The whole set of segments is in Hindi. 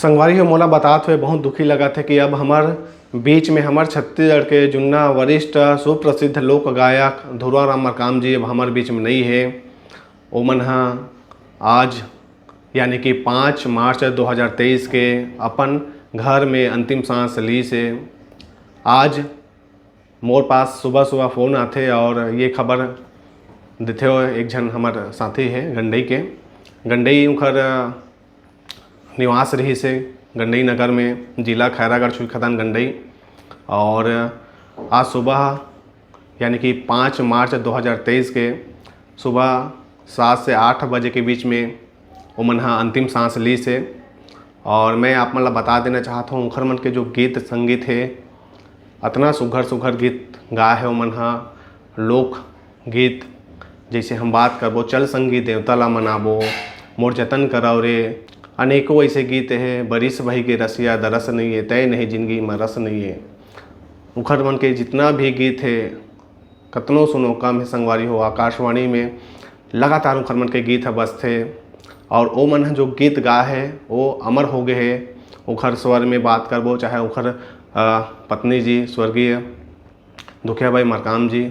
संगवारी हो मोला बतात हुए बहुत दुखी लगा थे कि अब हमार बीच में हमार छत्तीसगढ़ के जुन्ना वरिष्ठ सुप्रसिद्ध लोक गायक धुर्वाराम मरकाम जी अब हमार बीच में नहीं है। ओमन हा आज यानी कि 5 मार्च 2023 के अपन घर में अंतिम सांस ली से। आज मोर पास सुबह सुबह फ़ोन आते और ये खबर देते हो एक जन हमार साथी है गंडई उखर निवास रही से गंडई नगर में जिला खैरागढ़ छुईखदान गंडई। और आज सुबह यानी कि 5 मार्च 2023 के सुबह 7 से 8 बजे के बीच में ओमन हा अंतिम सांस ली से। और मैं आप मतलब बता देना चाहता हूँ उखर मन के जो गीत संगीत है इतना सुघर गीत गा है ओमन हा। लोक गीत जैसे हम बात करबो चल संगी देवता ला मनाबो, मोर जतन कराओ रे, अनेकों ऐसे गीत है। बरिस भई के रसिया दरस नहीं है, तय नहीं जिंदगी में रस नहीं है। उखर मन के जितना भी गीत है कतनों सुनो कम है संगवारी हो। आकाशवाणी में लगातार उखर मन के गीत है बसते और ओ मन जो गीत गा है वो अमर हो गए है। उखर स्वर में बात करबो चाहे उखर पत्नी जी स्वर्गीय दुखियाबाई मरकाम जी,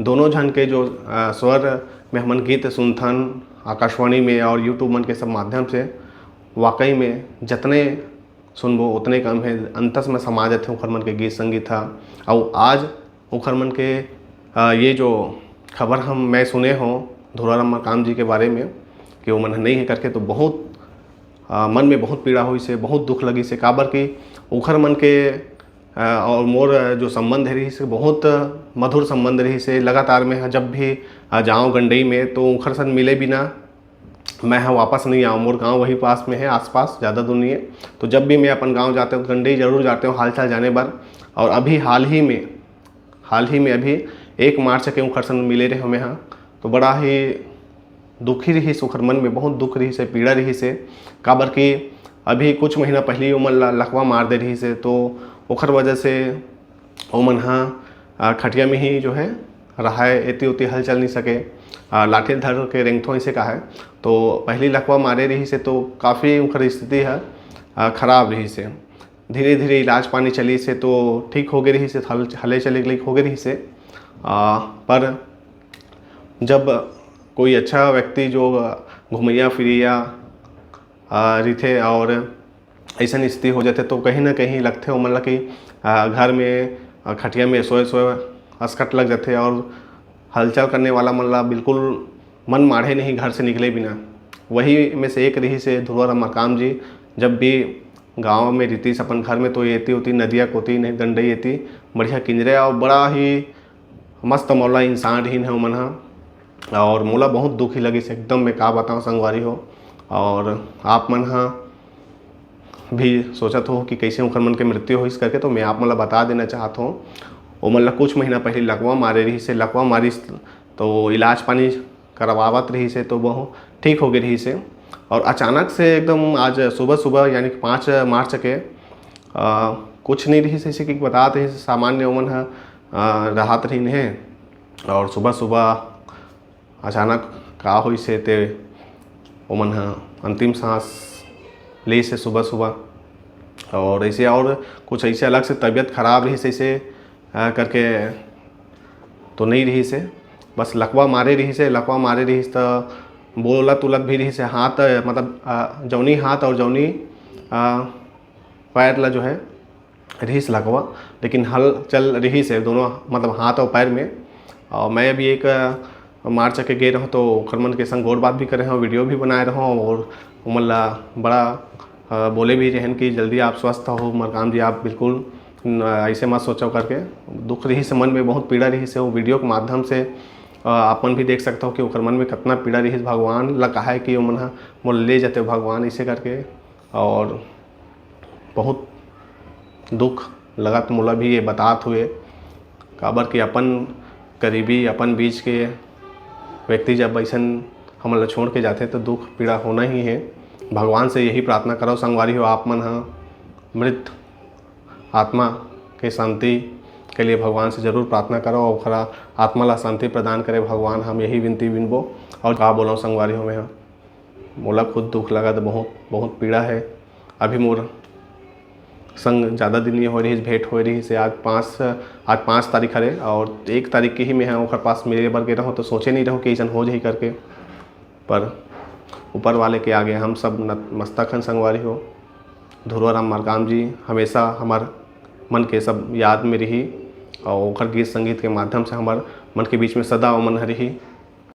दोनों जन के जो स्वर में हमन गीत सुनथन आकाशवाणी में और यूट्यूब मन के सब माध्यम से, वाकई में जितने सुनबो उतने कम है। अंतस में समा जाते उखर मन के गीत संगीत था। और आज उखर मन के ये जो खबर मैं सुने हों धुर्वाराम मरकाम जी के बारे में कि वो मन नहीं है करके, तो बहुत मन में बहुत पीड़ा हुई से, बहुत दुख लगी से। काबर कि उखर मन के और मोर जो संबंध रही से बहुत मधुर संबंध रही से। लगातार में जब भी जाऊँ गंडई में तो उखर संग मिले बिना मैं वापस नहीं आऊँ। मोर गांव वही पास में है, आसपास ज़्यादा दूर नहीं है। तो जब भी मैं अपन गांव जाते हूँ गंडई ज़रूर जाते हूँ हाल चाल जाने पर। और अभी हाल ही में अभी 1 मार्च के उखर संग मिले रहे हमें यहाँ, तो बड़ा ही दुखी रही से। उखर मन में बहुत दुख रही से, पीड़ा रही से। काबर कि अभी कुछ महीना पहले ओमन लकवा मार दे रही से, तो उखर वजह से ओमन हाँ खटिया में ही जो है रहा है, एती उती हल चल नहीं सके, लाठी धर के रेंगथों इसे कहा है। तो पहली लकवा मारे रही से तो काफ़ी उखर स्थिति है खराब रही से। धीरे धीरे इलाज पानी चली से तो ठीक हो गई रही से, हले चले गई हो गई रही से। पर जब कोई अच्छा व्यक्ति जो घुमैया फिरिया रिथे और ऐसा स्थिति हो जाते तो कहीं ना कहीं लगते हो मतलब कि घर में खटिया में सोए असकट लग जाते और हलचल करने वाला मतलब बिल्कुल मन माढ़े नहीं घर से निकले बिना। वही में से एक रही से धुर्वाराम मरकाम जी। जब भी गांव में रहती अपन घर में तो येती होती नदिया कोती नहीं गंडई येती बढ़िया किंजरे और बड़ा ही मस्त मौला इंसान रही है मन हा। और मोला बहुत दुखी लगी से एकदम मैं का बताऊँ संगवारी हो। और आप मन हा भी सोचत हो कि कैसे उखर मन के मृत्यु होइस करके, तो मैं आप मतलब बता देना चाहता हूँ। वो मतलब कुछ महीना पहले लकवा मारे रही से, लकवा मारी तो इलाज पानी करवावत रही से तो वो ठीक हो गई रही से। और अचानक से एकदम आज सुबह यानी कि 5 मार्च के कुछ नहीं रही से कि बता रही से सामान्य ओमन राहत रही है। और सुबह अचानक का हुई से ते ओमन अंतिम सांस ली से सुबह। और ऐसे और कुछ ऐसे अलग से तबीयत खराब रही से ऐसे करके तो नहीं रही से, बस लकवा मारे रही तो बोलत उलत भी रही से। हाथ मतलब जौनी हाथ और जौनी पैर ला जो है रही से लकवा, लेकिन हल चल रही से दोनों मतलब हाथ और पैर में। और मैं अभी 1 मार्च के गए रहूँ तो उखर मन के संग गौर बात भी करे हूँ, वीडियो भी बनाए रहूँ। और मतलब बड़ा बोले भी रहन कि जल्दी आप स्वस्थ हो मरकाम जी, आप बिल्कुल ऐसे मत सोचो करके। दुख रही से, मन में बहुत पीड़ा रही से। वो वीडियो के माध्यम से अपन भी देख सकता हो कि उखर मन में कितना पीड़ा रही। भगवान लगा है कि मन मोल ले जाते भगवान इसे करके। और बहुत दुख लगा तो मोला भी ये बात हुए। काबर कि अपन करीबी अपन बीच के व्यक्ति जब ऐसा हमला छोड़ के जाते तो दुख पीड़ा होना ही है। भगवान से यही प्रार्थना करो संगवारी हो आप मन मृत आत्मा के शांति के लिए भगवान से जरूर प्रार्थना करो और खरा आत्मा ला शांति प्रदान करे भगवान। हम यही विनती विनबो। और का बोलो संगवारी हो में मोला खुद दुख लगा तो बहुत पीड़ा है। अभी मोर संग ज़्यादा दिन नहीं हो रही, भेंट हो रही से आज 5 तारीख हरे और 1 तारीख के ही मैं ओकर पास मेरे बर गे रहूँ तो सोचे नहीं रहूँ कि ऐसा हो जाही करके, पर ऊपर वाले के आगे हम सब नतमस्तक हन संगवारी हो। ध्रुवराम मरकाम जी हमेशा हमार मन के सब याद में रही और ओकर गीत संगीत के माध्यम से हमार मन के बीच में सदा वो मन रही।